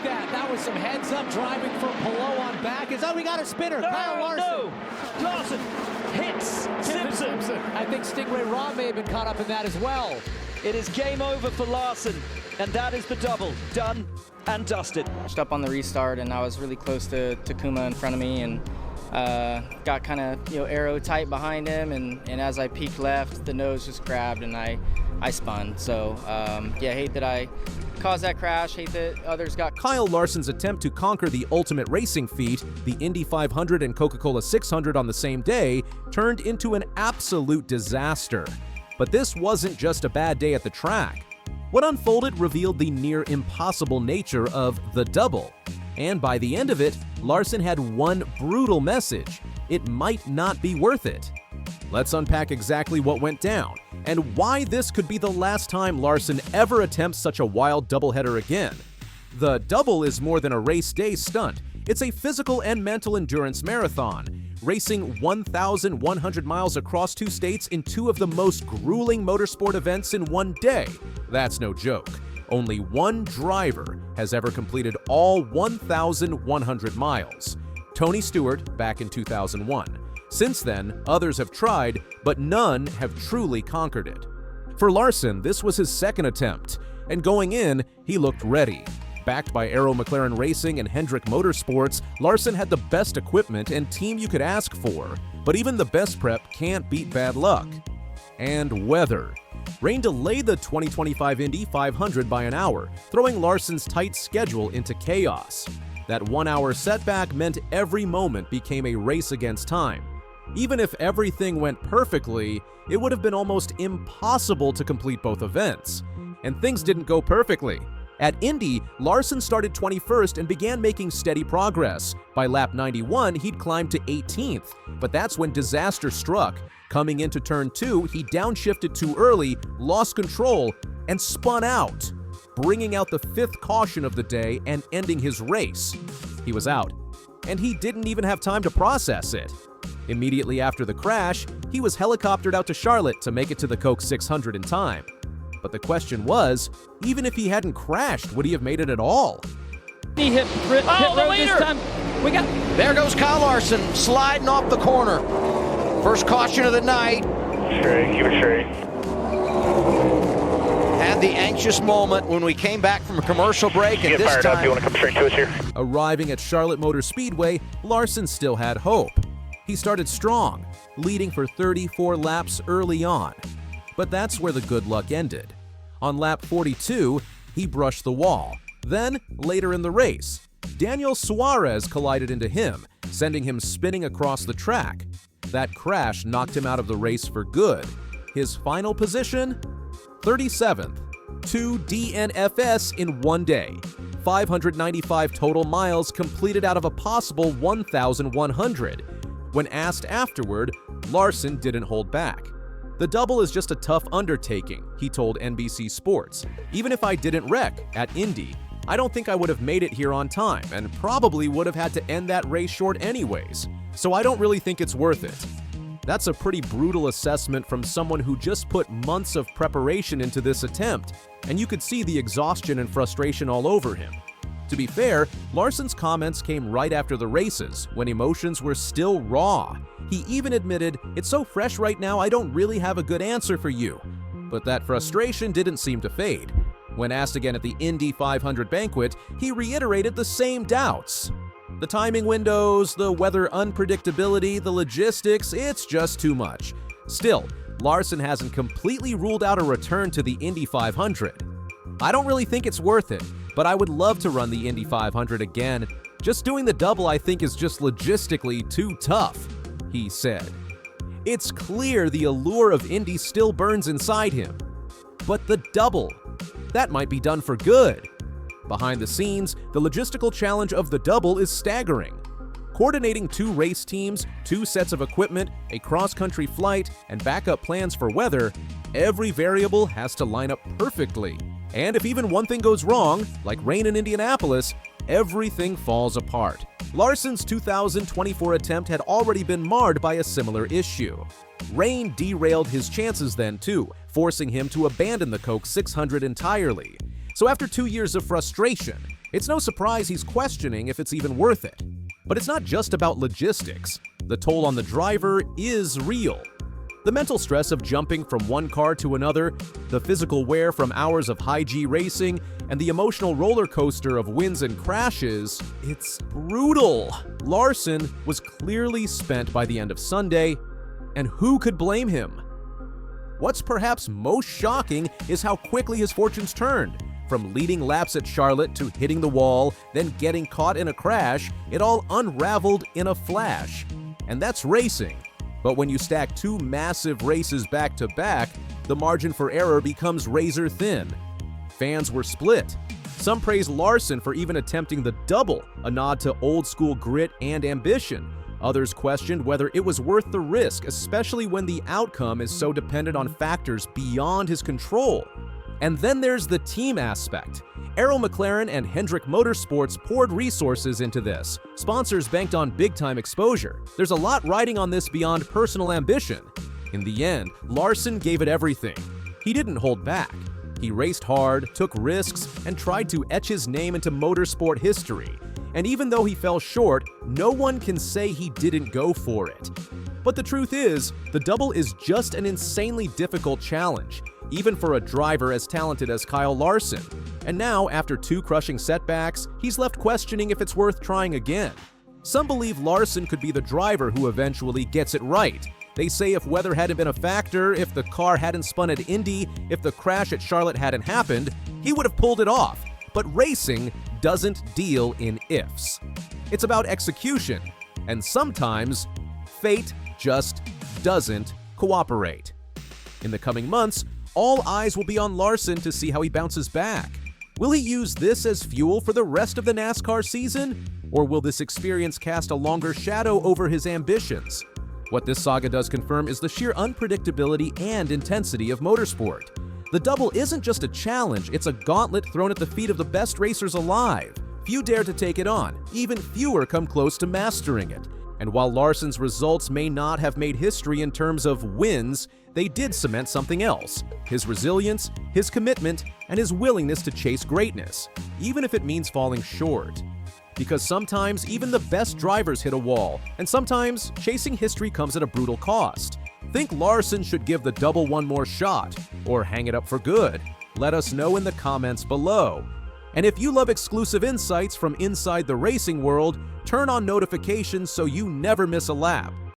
that. That was some heads-up driving for Palou on back. We got a spinner. Kyle Larson. No. Larson hits Simpson. I think Stingray Raw may have been caught up in that as well. It is game over for Larson, and that is the double. Done and dusted. Up on the restart, and I was really close to Takuma in front of me, and got kind of arrow tight behind him, and as I peeked left, the nose just grabbed and I spun. So yeah, hate that I caused that crash, hate that others got. Kyle Larson's attempt to conquer the ultimate racing feat, the Indy 500 and Coca-Cola 600 on the same day, turned into an absolute disaster. But this wasn't just a bad day at the track. What unfolded revealed the near impossible nature of the double. And by the end of it, Larson had one brutal message: it might not be worth it. Let's unpack exactly what went down, and why this could be the last time Larson ever attempts such a wild doubleheader again. The double is more than a race day stunt. It's a physical and mental endurance marathon, racing 1,100 miles across 2 states in 2 of the most grueling motorsport events in one day. That's no joke. Only one driver has ever completed all 1,100 miles. Tony Stewart back in 2001. Since then, others have tried, but none have truly conquered it. For Larson, this was his second attempt, and going in, he looked ready. Backed by McLaren Racing and Hendrick Motorsports, Larson had the best equipment and team you could ask for, but even the best prep can't beat bad luck. And weather. Rain delayed the 2025 Indy 500 by an hour, throwing Larson's tight schedule into chaos. That 1-hour setback meant every moment became a race against time. Even if everything went perfectly, it would have been almost impossible to complete both events. And things didn't go perfectly. At Indy, Larson started 21st and began making steady progress. By lap 91, he'd climbed to 18th, but that's when disaster struck. Coming into turn 2, he downshifted too early, lost control, and spun out, bringing out the 5th caution of the day and ending his race. He was out, and he didn't even have time to process it. Immediately after the crash, he was helicoptered out to Charlotte to make it to the Coke 600 in time. But the question was, even if he hadn't crashed, would he have made it at all? He hit road this time. There goes Kyle Larson sliding off the corner. First caution of the night. Straight, keep it straight. Had the anxious moment when we came back from a commercial break, and Get this fired time, up. You want to come straight to us here? Arriving at Charlotte Motor Speedway, Larson still had hope. He started strong, leading for 34 laps early on. But that's where the good luck ended. On lap 42, he brushed the wall. Then, later in the race, Daniel Suarez collided into him, sending him spinning across the track. That crash knocked him out of the race for good. His final position? 37th. 2 DNFs in one day. 595 total miles completed out of a possible 1,100. When asked afterward, Larson didn't hold back. The double is just a tough undertaking, he told NBC Sports. Even if I didn't wreck at Indy, I don't think I would have made it here on time and probably would have had to end that race short anyways. So I don't really think it's worth it. That's a pretty brutal assessment from someone who just put months of preparation into this attempt, and you could see the exhaustion and frustration all over him. To be fair, Larson's comments came right after the races, when emotions were still raw. He even admitted, "It's so fresh right now, I don't really have a good answer for you." But that frustration didn't seem to fade. When asked again at the Indy 500 banquet, he reiterated the same doubts. The timing windows, the weather unpredictability, the logistics, it's just too much. Still, Larson hasn't completely ruled out a return to the Indy 500. "I don't really think it's worth it, but I would love to run the Indy 500 again. Just doing the double I think is just logistically too tough," he said. It's clear the allure of Indy still burns inside him. But the double, that might be done for good. Behind the scenes, the logistical challenge of the double is staggering. Coordinating 2 race teams, 2 sets of equipment, a cross-country flight, and backup plans for weather, every variable has to line up perfectly. And if even one thing goes wrong, like rain in Indianapolis, everything falls apart. Larson's 2024 attempt had already been marred by a similar issue. Rain derailed his chances then too, forcing him to abandon the Coke 600 entirely. So after 2 years of frustration, It's no surprise he's questioning if it's even worth it. But it's not just about logistics. The toll on the driver is real. The mental stress of jumping from one car to another, the physical wear from hours of high-G racing, and the emotional roller coaster of wins and crashes, it's brutal. Larson was clearly spent by the end of Sunday, and who could blame him? What's perhaps most shocking is how quickly his fortunes turned. From leading laps at Charlotte to hitting the wall, then getting caught in a crash, it all unraveled in a flash. And that's racing. But when you stack two massive races back to back, the margin for error becomes razor thin. Fans were split. Some praised Larson for even attempting the double, a nod to old-school grit and ambition. Others questioned whether it was worth the risk, especially when the outcome is so dependent on factors beyond his control. And then there's the team aspect. McLaren and Hendrick Motorsports poured resources into this. Sponsors banked on big-time exposure. There's a lot riding on this beyond personal ambition. In the end, Larson gave it everything. He didn't hold back. He raced hard, took risks, and tried to etch his name into motorsport history. And even though he fell short, no one can say he didn't go for it. But the truth is, the double is just an insanely difficult challenge, even for a driver as talented as Kyle Larson. And now, after two crushing setbacks, he's left questioning if it's worth trying again. Some believe Larson could be the driver who eventually gets it right. They say if weather hadn't been a factor, if the car hadn't spun at Indy, if the crash at Charlotte hadn't happened, he would have pulled it off. But racing doesn't deal in ifs. It's about execution, and sometimes fate just doesn't cooperate. In the coming months, all eyes will be on Larson to see how he bounces back. Will he use this as fuel for the rest of the NASCAR season? Or will this experience cast a longer shadow over his ambitions? What this saga does confirm is the sheer unpredictability and intensity of motorsport. The double isn't just a challenge, it's a gauntlet thrown at the feet of the best racers alive. Few dare to take it on, even fewer come close to mastering it. And while Larson's results may not have made history in terms of wins, they did cement something else: his resilience, his commitment, and his willingness to chase greatness, even if it means falling short. Because sometimes even the best drivers hit a wall, and sometimes chasing history comes at a brutal cost. Think Larson should give the double one more shot, or hang it up for good? Let us know in the comments below. And if you love exclusive insights from inside the racing world, turn on notifications so you never miss a lap.